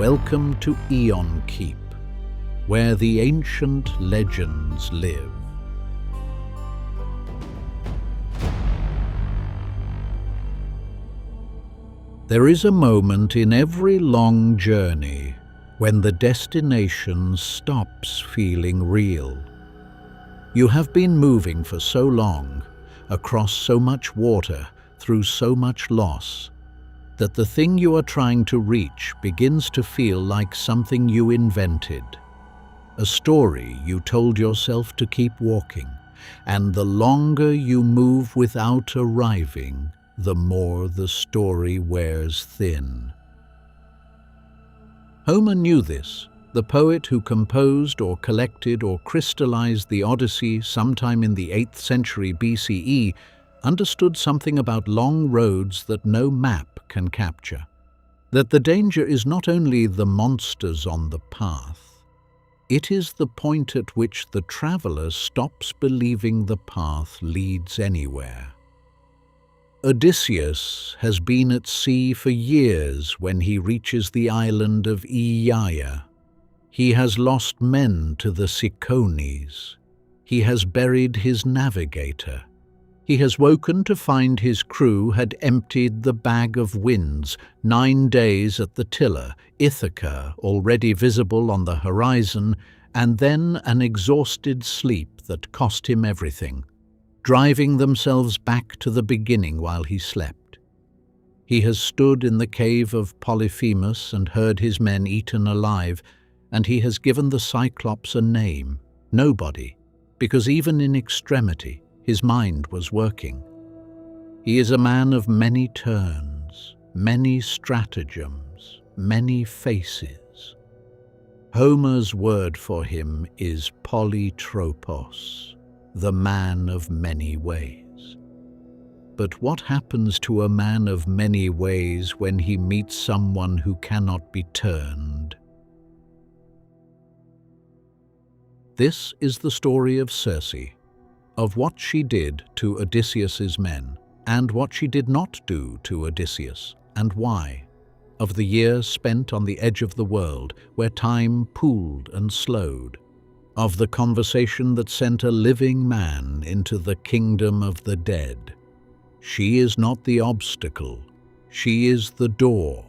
Welcome to Aeonkeep, where the ancient legends live. There is a moment in every long journey when the destination stops feeling real. You have been moving for so long, across so much water, through so much loss, that the thing you are trying to reach begins to feel like something you invented. A story you told yourself to keep walking, and the longer you move without arriving, the more the story wears thin. Homer knew this. The poet who composed or collected or crystallized the Odyssey sometime in the 8th century BCE understood something about long roads that no map can capture. That the danger is not only the monsters on the path, it is the point at which the traveler stops believing the path leads anywhere. Odysseus has been at sea for years when he reaches the island of Aeaea. He has lost men to the Cicones. He has buried his navigator. He has woken to find his crew had emptied the bag of winds, 9 days at the tiller, Ithaca already visible on the horizon, and then an exhausted sleep that cost him everything, driving themselves back to the beginning while he slept. He has stood in the cave of Polyphemus and heard his men eaten alive, and he has given the Cyclops a name, Nobody, because even in extremity, his mind was working. He is a man of many turns, many stratagems, many faces. Homer's word for him is polytropos, the man of many ways. But what happens to a man of many ways when he meets someone who cannot be turned? This is the story of Circe, of what she did to Odysseus's men, and what she did not do to Odysseus, and why, of the years spent on the edge of the world, where time pooled and slowed, of the conversation that sent a living man into the kingdom of the dead. She is not the obstacle, she is the door.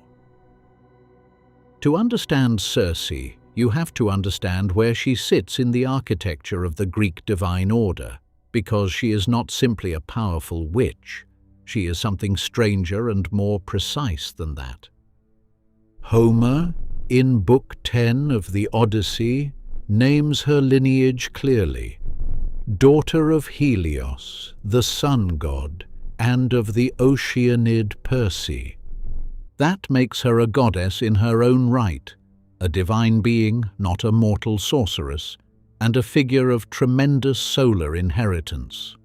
To understand Circe, you have to understand where she sits in the architecture of the Greek divine order, because she is not simply a powerful witch. She is something stranger and more precise than that. Homer, in Book 10 of the Odyssey, names her lineage clearly: daughter of Helios, the sun god, and of the Oceanid Perse. That makes her a goddess in her own right, a divine being, not a mortal sorceress, and a figure of tremendous solar inheritance.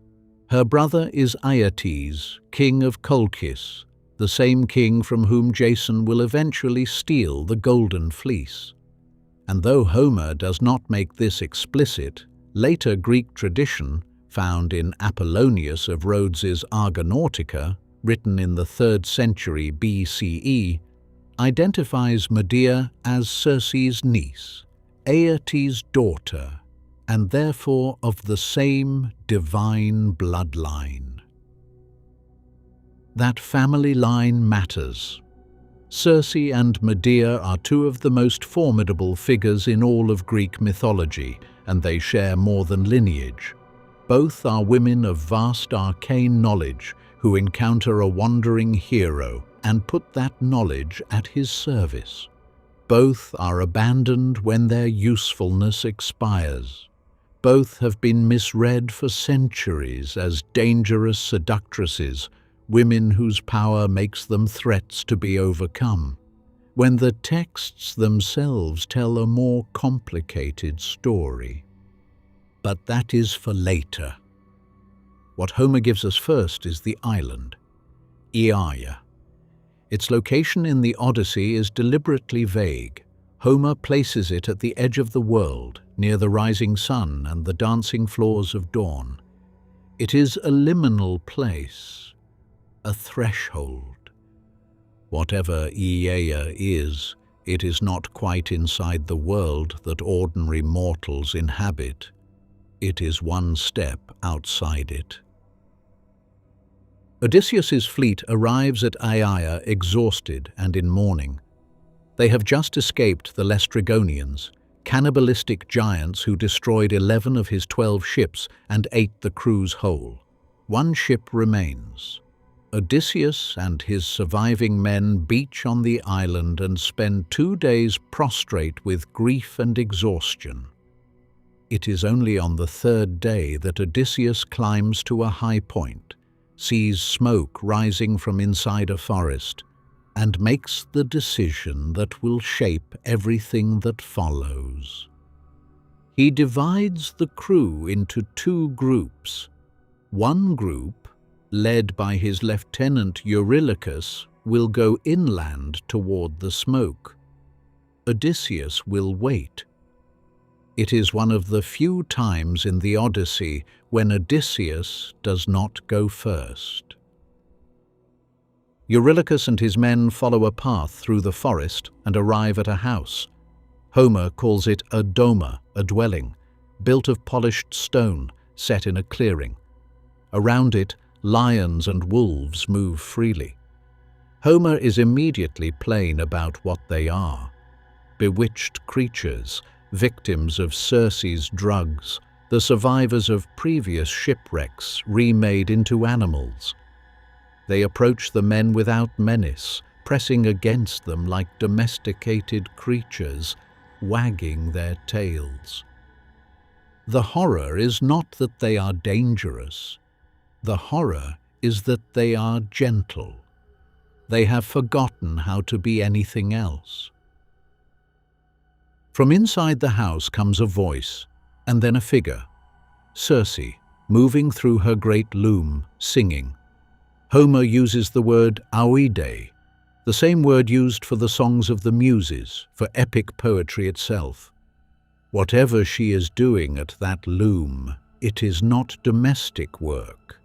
Her brother is Aeetes, king of Colchis, the same king from whom Jason will eventually steal the golden fleece. And though Homer does not make this explicit, later Greek tradition, found in Apollonius of Rhodes's Argonautica, written in the 3rd century BCE, identifies Medea as Circe's niece, Aeetes' daughter, and therefore of the same divine bloodline. That family line matters. Circe and Medea are two of the most formidable figures in all of Greek mythology, and they share more than lineage. Both are women of vast arcane knowledge who encounter a wandering hero and put that knowledge at his service. Both are abandoned when their usefulness expires. Both have been misread for centuries as dangerous seductresses, women whose power makes them threats to be overcome, when the texts themselves tell a more complicated story. But that is for later. What Homer gives us first is the island, Aeaea. Its location in the Odyssey is deliberately vague. Homer places it at the edge of the world, near the rising sun and the dancing floors of dawn. It is a liminal place, a threshold. Whatever Aeaea is, It is not quite inside the world that ordinary mortals inhabit. It is one step outside it. Odysseus's fleet arrives at Aeaea exhausted and in mourning. They have just escaped the Laestrygonians, cannibalistic giants who destroyed 11 of his 12 ships and ate the crews whole. One ship remains. Odysseus and his surviving men beach on the island and spend 2 days prostrate with grief and exhaustion. It is only on the 3rd day that Odysseus climbs to a high point, sees smoke rising from inside a forest, and makes the decision that will shape everything that follows. He divides the crew into 2 groups. One group, led by his lieutenant Eurylochus, will go inland toward the smoke. Odysseus will wait. It is one of the few times in the Odyssey when Odysseus does not go first. Eurylochus and his men follow a path through the forest and arrive at a house. Homer calls it a doma, a dwelling, built of polished stone, set in a clearing. Around it, lions and wolves move freely. Homer is immediately plain about what they are. Bewitched creatures, victims of Circe's drugs, the survivors of previous shipwrecks remade into animals. They approach the men without menace, pressing against them like domesticated creatures, wagging their tails. The horror is not that they are dangerous. The horror is that they are gentle. They have forgotten how to be anything else. From inside the house comes a voice, and then a figure. Circe, moving through her great loom, singing. Homer uses the word Aeaea, the same word used for the songs of the Muses, for epic poetry itself. Whatever she is doing at that loom, it is not domestic work.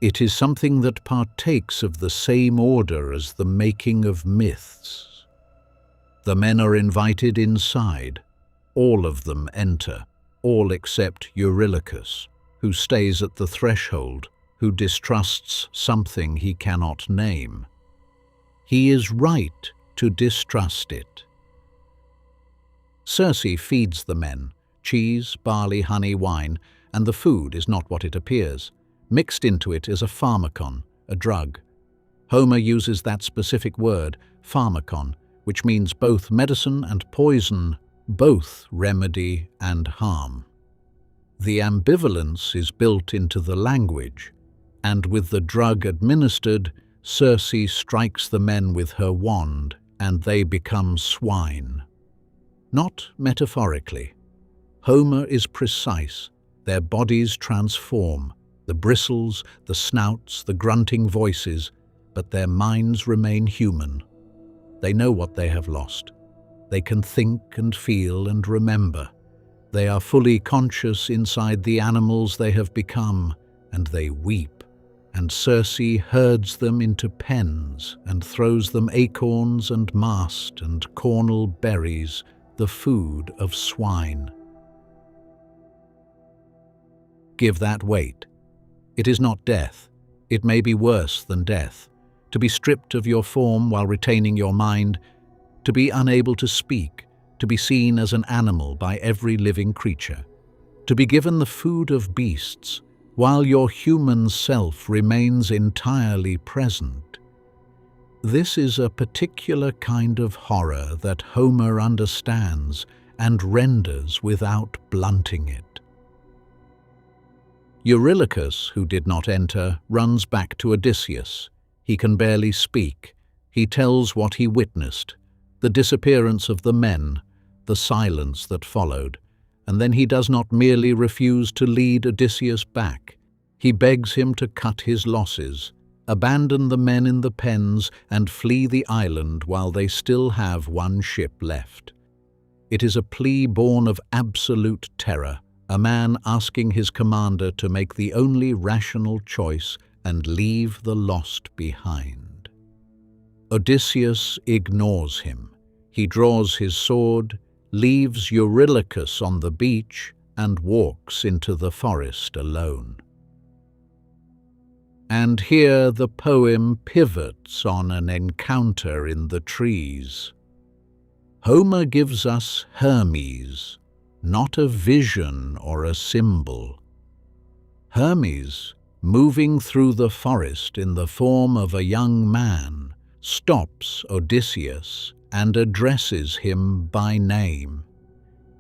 It is something that partakes of the same order as the making of myths. The men are invited inside. All of them enter, all except Eurylochus, who stays at the threshold, who distrusts something he cannot name. He is right to distrust it. Circe feeds the men, cheese, barley, honey, wine, and the food is not what it appears. Mixed into it is a pharmakon, a drug. Homer uses that specific word, pharmakon, which means both medicine and poison, both remedy and harm. The ambivalence is built into the language, and with the drug administered, Circe strikes the men with her wand, and they become swine. Not metaphorically. Homer is precise. Their bodies transform, the bristles, the snouts, the grunting voices, but their minds remain human. They know what they have lost. They can think and feel and remember. They are fully conscious inside the animals they have become, and they weep. And Circe herds them into pens and throws them acorns and mast and cornel berries, the food of swine. Give that weight. It is not death. It may be worse than death. To be stripped of your form while retaining your mind, to be unable to speak, to be seen as an animal by every living creature, to be given the food of beasts, while your human self remains entirely present. This is a particular kind of horror that Homer understands and renders without blunting it. Eurylochus, who did not enter, runs back to Odysseus. He can barely speak. He tells what he witnessed, the disappearance of the men, the silence that followed, and then he does not merely refuse to lead Odysseus back. He begs him to cut his losses, abandon the men in the pens, and flee the island while they still have one ship left. It is a plea born of absolute terror, a man asking his commander to make the only rational choice and leave the lost behind. Odysseus ignores him. He draws his sword, leaves Eurylochus on the beach, and walks into the forest alone. And here the poem pivots on an encounter in the trees. Homer gives us Hermes, not a vision or a symbol. Hermes, moving through the forest in the form of a young man, stops Odysseus and addresses him by name.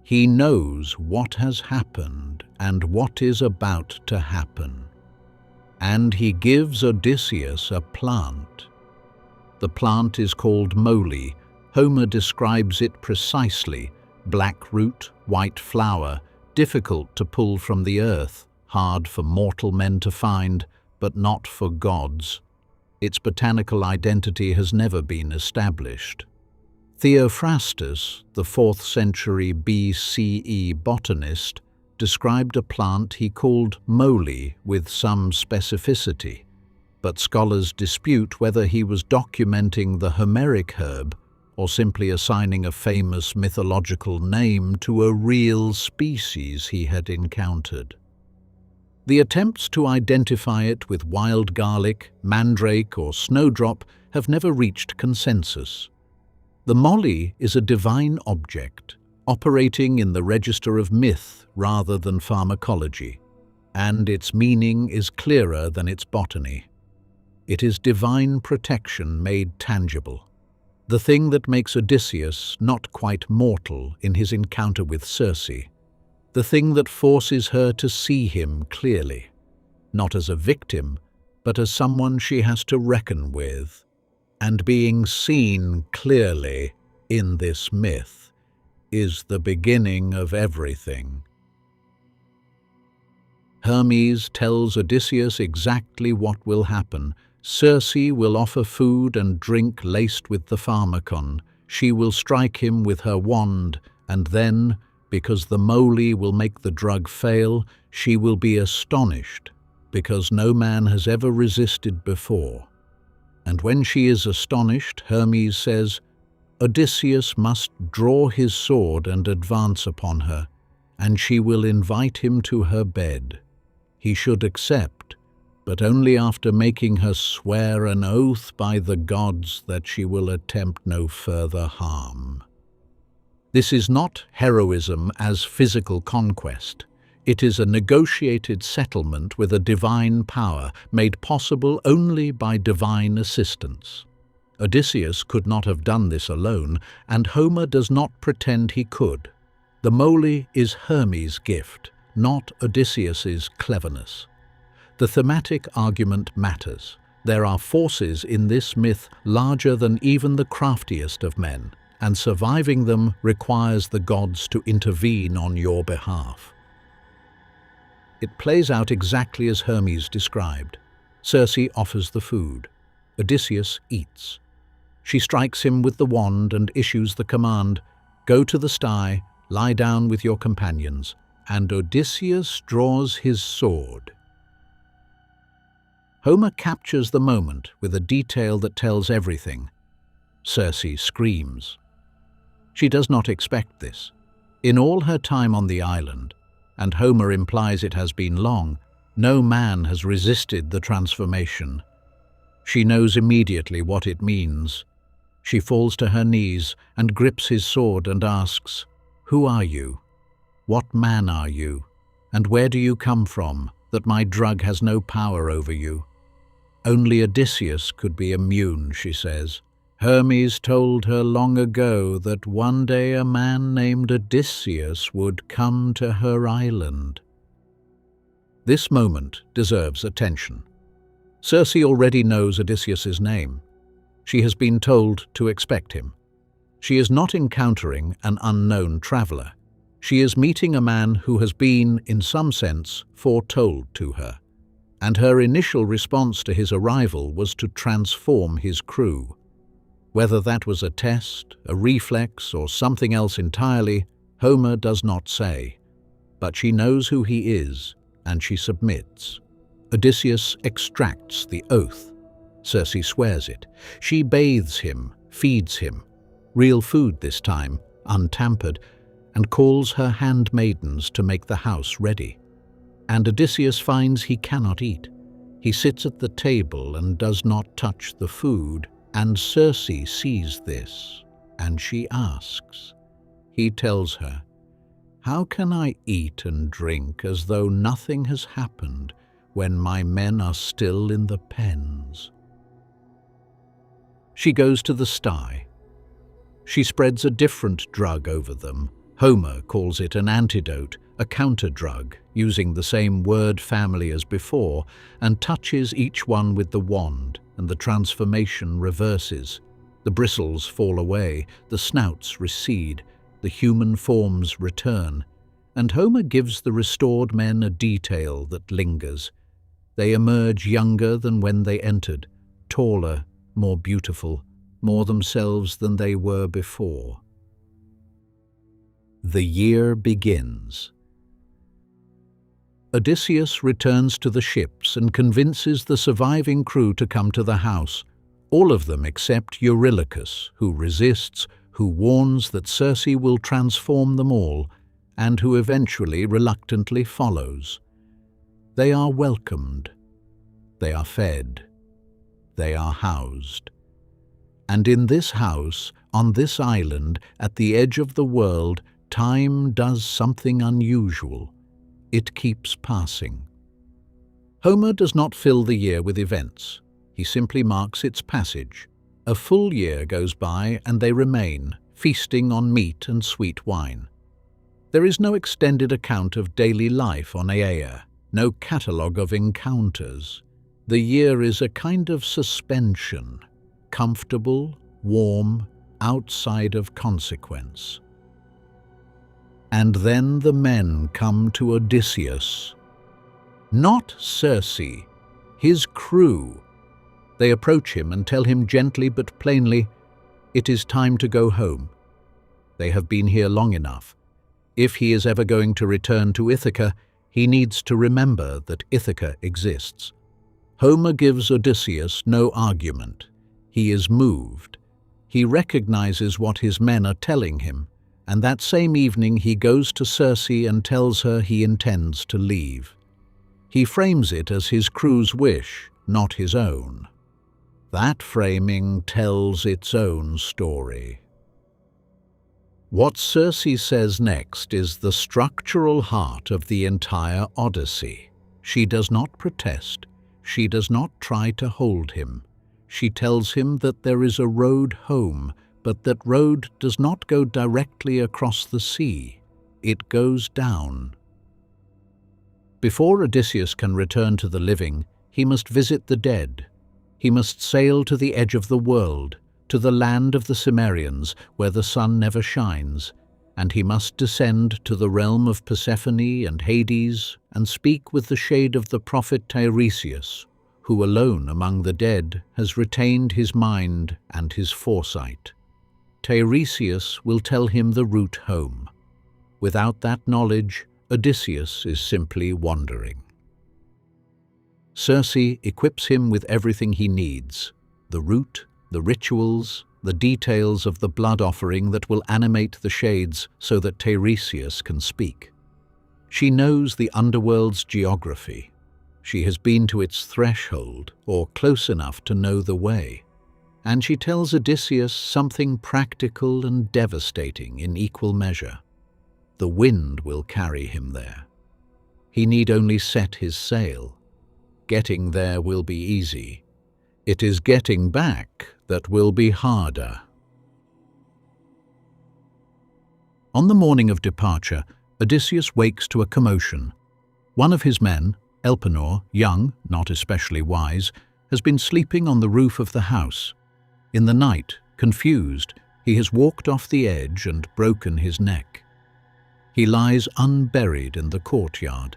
He knows what has happened and what is about to happen. And he gives Odysseus a plant. The plant is called moly. Homer describes it precisely: black root, white flower, difficult to pull from the earth, hard for mortal men to find, but not for gods. Its botanical identity has never been established. Theophrastus, the 4th century BCE botanist, described a plant he called moly with some specificity, but scholars dispute whether he was documenting the Homeric herb or simply assigning a famous mythological name to a real species he had encountered. The attempts to identify it with wild garlic, mandrake, or snowdrop have never reached consensus. The moly is a divine object, operating in the register of myth rather than pharmacology, and its meaning is clearer than its botany. It is divine protection made tangible, the thing that makes Odysseus not quite mortal in his encounter with Circe, the thing that forces her to see him clearly, not as a victim, but as someone she has to reckon with. And being seen clearly in this myth is the beginning of everything. Hermes tells Odysseus exactly what will happen. Circe will offer food and drink laced with the pharmacon. She will strike him with her wand, and then, because the moly will make the drug fail, she will be astonished, because no man has ever resisted before. And when she is astonished, Hermes says, Odysseus must draw his sword and advance upon her, and she will invite him to her bed. He should accept, but only after making her swear an oath by the gods that she will attempt no further harm. This is not heroism as physical conquest. It is a negotiated settlement with a divine power, made possible only by divine assistance. Odysseus could not have done this alone, and Homer does not pretend he could. The moly is Hermes' gift, not Odysseus's cleverness. The thematic argument matters. There are forces in this myth larger than even the craftiest of men, and surviving them requires the gods to intervene on your behalf. It plays out exactly as Hermes described. Circe offers the food. Odysseus eats. She strikes him with the wand and issues the command, "Go to the sty, lie down with your companions," and Odysseus draws his sword. Homer captures the moment with a detail that tells everything. Circe screams. She does not expect this. In all her time on the island, and Homer implies it has been long, no man has resisted the transformation. She knows immediately what it means. She falls to her knees and grips his sword and asks, "Who are you? What man are you? And where do you come from, that my drug has no power over you?" Only Odysseus could be immune, she says. Hermes told her long ago that one day a man named Odysseus would come to her island. This moment deserves attention. Circe already knows Odysseus's name. She has been told to expect him. She is not encountering an unknown traveler. She is meeting a man who has been, in some sense, foretold to her. And her initial response to his arrival was to transform his crew. Whether that was a test, a reflex, or something else entirely, Homer does not say. But she knows who he is, and she submits. Odysseus extracts the oath. Circe swears it. She bathes him, feeds him, real food this time, untampered, and calls her handmaidens to make the house ready. And Odysseus finds he cannot eat. He sits at the table and does not touch the food, and Circe sees this, and she asks. He tells her, "How can I eat and drink as though nothing has happened when my men are still in the pens?" She goes to the sty. She spreads a different drug over them. Homer calls it an antidote, a counter-drug, using the same word family as before, and touches each one with the wand, and the transformation reverses. The bristles fall away, the snouts recede, the human forms return, and Homer gives the restored men a detail that lingers. They emerge younger than when they entered, taller, more beautiful, more themselves than they were before. The year begins. Odysseus returns to the ships and convinces the surviving crew to come to the house, all of them except Eurylochus, who resists, who warns that Circe will transform them all, and who eventually reluctantly follows. They are welcomed. They are fed. They are housed. And in this house, on this island, at the edge of the world, time does something unusual. It keeps passing. Homer does not fill the year with events. He simply marks its passage. A full year goes by and they remain, feasting on meat and sweet wine. There is no extended account of daily life on Aeaea, no catalogue of encounters. The year is a kind of suspension, comfortable, warm, outside of consequence. And then the men come to Odysseus. Not Circe, his crew. They approach him and tell him gently but plainly, "It is time to go home. They have been here long enough. If he is ever going to return to Ithaca, he needs to remember that Ithaca exists." Homer gives Odysseus no argument. He is moved. He recognizes what his men are telling him, and that same evening he goes to Circe and tells her he intends to leave. He frames it as his crew's wish, not his own. That framing tells its own story. What Circe says next is the structural heart of the entire Odyssey. She does not protest. She does not try to hold him. She tells him that there is a road home, but that road does not go directly across the sea. It goes down. Before Odysseus can return to the living, he must visit the dead. He must sail to the edge of the world, to the land of the Cimmerians, where the sun never shines, and he must descend to the realm of Persephone and Hades and speak with the shade of the prophet Tiresias, who alone among the dead has retained his mind and his foresight. Tiresias will tell him the route home. Without that knowledge, Odysseus is simply wandering. Circe equips him with everything he needs: the route, the rituals, the details of the blood offering that will animate the shades so that Tiresias can speak. She knows the underworld's geography. She has been to its threshold, or close enough to know the way. And she tells Odysseus something practical and devastating in equal measure. The wind will carry him there. He need only set his sail. Getting there will be easy. It is getting back that will be harder. On the morning of departure, Odysseus wakes to a commotion. One of his men, Elpenor, young, not especially wise, has been sleeping on the roof of the house. In the night, confused, he has walked off the edge and broken his neck. He lies unburied in the courtyard.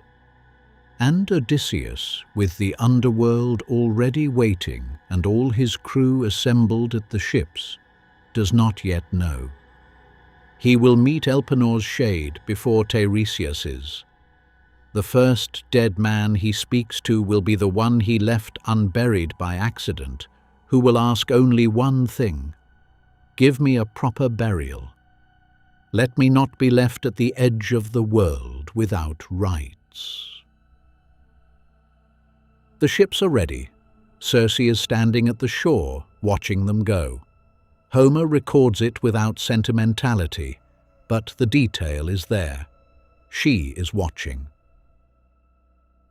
And Odysseus, with the underworld already waiting and all his crew assembled at the ships, does not yet know. He will meet Elpenor's shade before Tiresias's. The first dead man he speaks to will be the one he left unburied by accident, who will ask only one thing: Give me a proper burial. Let me not be left at the edge of the world without rites. The ships are ready. Circe is standing at the shore, watching them go. Homer records it without sentimentality, but the detail is there. She is watching.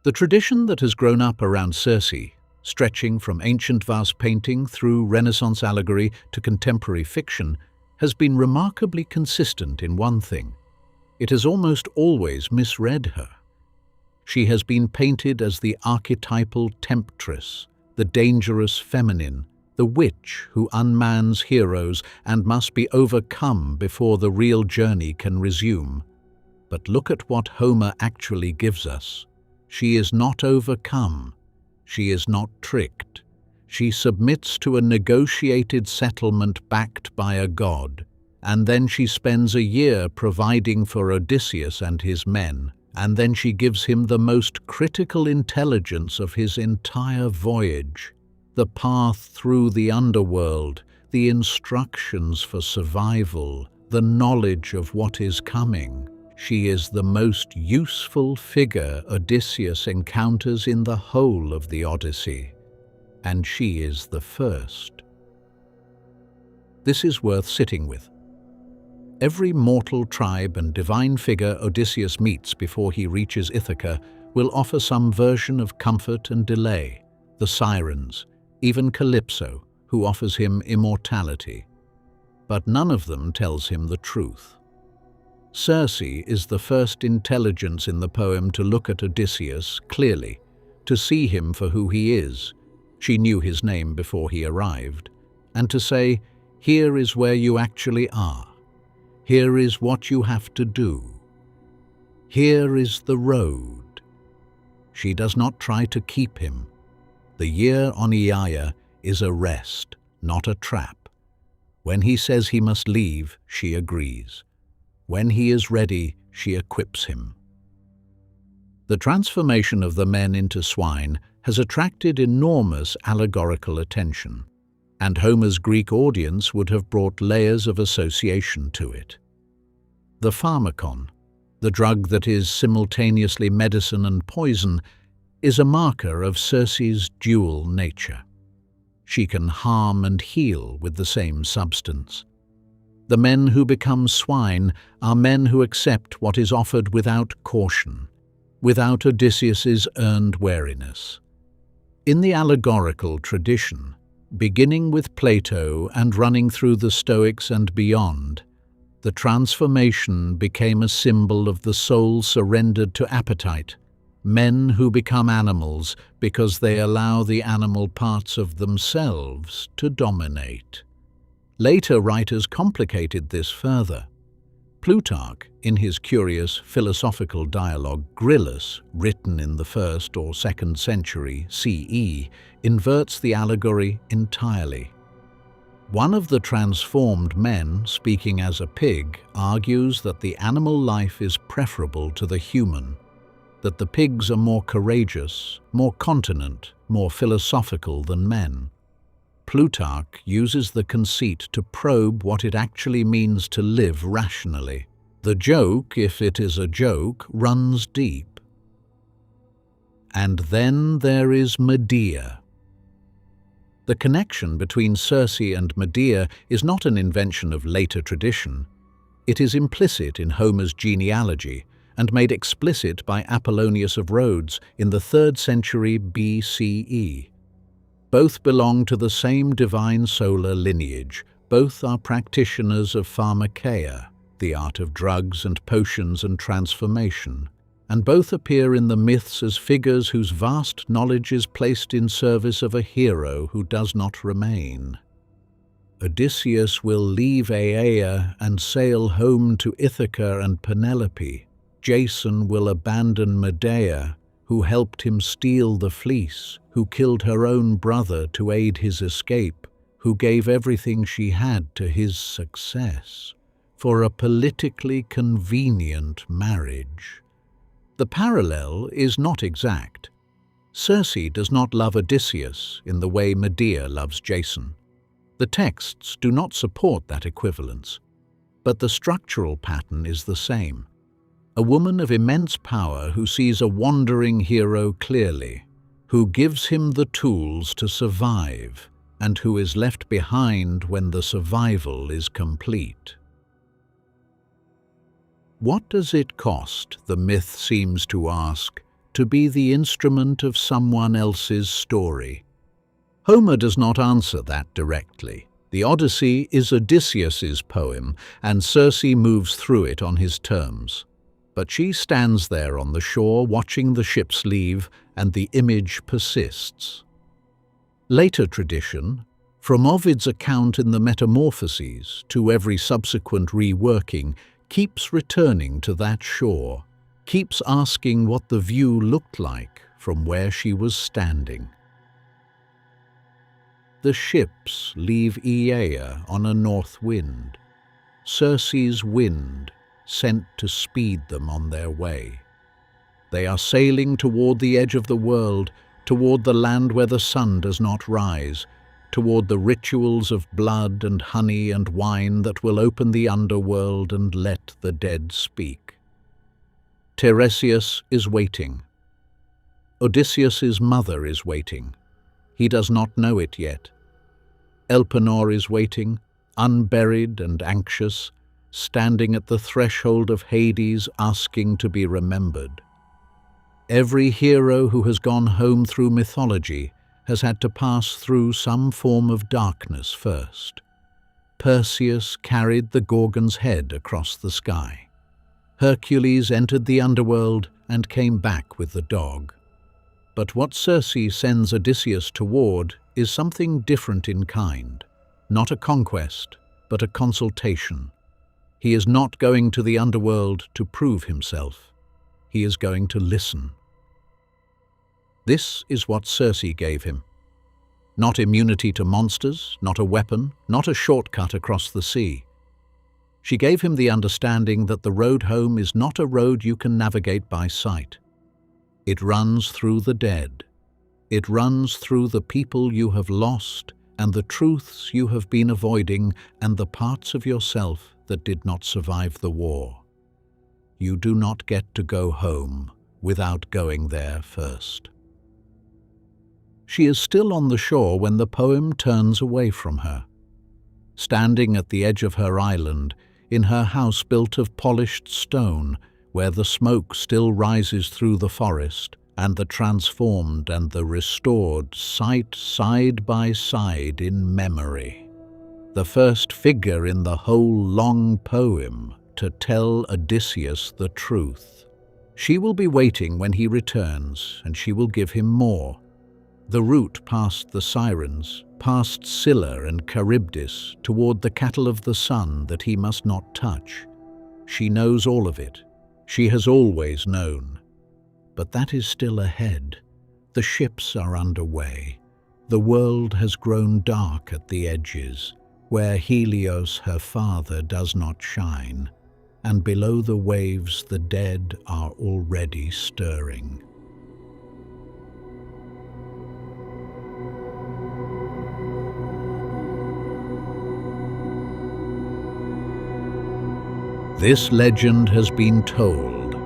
The tradition that has grown up around Circe, stretching from ancient vase painting through Renaissance allegory to contemporary fiction, has been remarkably consistent in one thing. It has almost always misread her. She has been painted as the archetypal temptress, the dangerous feminine, the witch who unmans heroes and must be overcome before the real journey can resume. But look at what Homer actually gives us. She is not overcome. She is not tricked. She submits to a negotiated settlement backed by a god, and then she spends a year providing for Odysseus and his men, and then she gives him the most critical intelligence of his entire voyage, the path through the underworld, the instructions for survival, the knowledge of what is coming. She is the most useful figure Odysseus encounters in the whole of the Odyssey, and she is the first. This is worth sitting with. Every mortal tribe and divine figure Odysseus meets before he reaches Ithaca will offer some version of comfort and delay. The sirens, even Calypso, who offers him immortality. But none of them tells him the truth. Circe is the first intelligence in the poem to look at Odysseus clearly, to see him for who he is. She knew his name before he arrived, and to say, "Here is where you actually are. Here is what you have to do. Here is the road." She does not try to keep him. The year on Aeaea is a rest, not a trap. When he says he must leave, she agrees. When he is ready, she equips him. The transformation of the men into swine has attracted enormous allegorical attention, and Homer's Greek audience would have brought layers of association to it. The pharmakon, the drug that is simultaneously medicine and poison, is a marker of Circe's dual nature. She can harm and heal with the same substance. The men who become swine are men who accept what is offered without caution, without Odysseus's earned wariness. In the allegorical tradition, beginning with Plato and running through the Stoics and beyond, the transformation became a symbol of the soul surrendered to appetite, men who become animals because they allow the animal parts of themselves to dominate. Later writers complicated this further. Plutarch, in his curious philosophical dialogue Gryllus, written in the 1st or 2nd century CE, inverts the allegory entirely. One of the transformed men, speaking as a pig, argues that the animal life is preferable to the human, that the pigs are more courageous, more continent, more philosophical than men. Plutarch uses the conceit to probe what it actually means to live rationally. The joke, if it is a joke, runs deep. And then there is Medea. The connection between Circe and Medea is not an invention of later tradition. It is implicit in Homer's genealogy and made explicit by Apollonius of Rhodes in the 3rd century BCE. Both belong to the same divine solar lineage. Both are practitioners of pharmakeia, the art of drugs and potions and transformation, and both appear in the myths as figures whose vast knowledge is placed in service of a hero who does not remain. Odysseus will leave Aeaea and sail home to Ithaca and Penelope. Jason will abandon Medea, who helped him steal the fleece, who killed her own brother to aid his escape, who gave everything she had to his success, for a politically convenient marriage. The parallel is not exact. Circe does not love Odysseus in the way Medea loves Jason. The texts do not support that equivalence, but the structural pattern is the same. A woman of immense power who sees a wandering hero clearly, who gives him the tools to survive, and who is left behind when the survival is complete. What does it cost, the myth seems to ask, to be the instrument of someone else's story? Homer does not answer that directly. The Odyssey is Odysseus's poem, and Circe moves through it on his terms. But she stands there on the shore watching the ships leave, and the image persists. Later tradition, from Ovid's account in the Metamorphoses to every subsequent reworking, keeps returning to that shore, keeps asking what the view looked like from where she was standing. The ships leave Aeaea on a north wind, Circe's wind sent to speed them on their way. They are sailing toward the edge of the world, toward the land where the sun does not rise, toward the rituals of blood and honey and wine that will open the underworld and let the dead speak. Tiresias is waiting. Odysseus's mother is waiting. He does not know it yet. Elpenor is waiting, unburied and anxious, standing at the threshold of Hades asking to be remembered. Every hero who has gone home through mythology has had to pass through some form of darkness first. Perseus carried the Gorgon's head across the sky. Hercules entered the underworld and came back with the dog. But what Circe sends Odysseus toward is something different in kind, not a conquest, but a consultation. He is not going to the underworld to prove himself. He is going to listen. This is what Circe gave him. Not immunity to monsters, not a weapon, not a shortcut across the sea. She gave him the understanding that the road home is not a road you can navigate by sight. It runs through the dead. It runs through the people you have lost and the truths you have been avoiding and the parts of yourself that did not survive the war. You do not get to go home without going there first. She is still on the shore when the poem turns away from her. Standing at the edge of her island, in her house built of polished stone, where the smoke still rises through the forest, and the transformed and the restored sight side by side in memory. The first figure in the whole long poem to tell Odysseus the truth. She will be waiting when he returns, and she will give him more. The route past the sirens, past Scylla and Charybdis, toward the cattle of the sun that he must not touch. She knows all of it. She has always known. But that is still ahead. The ships are underway. The world has grown dark at the edges, where Helios, her father, does not shine, and below the waves the dead are already stirring. This legend has been told.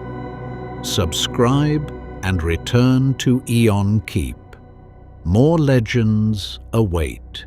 Subscribe and return to Aeonkeep. More legends await.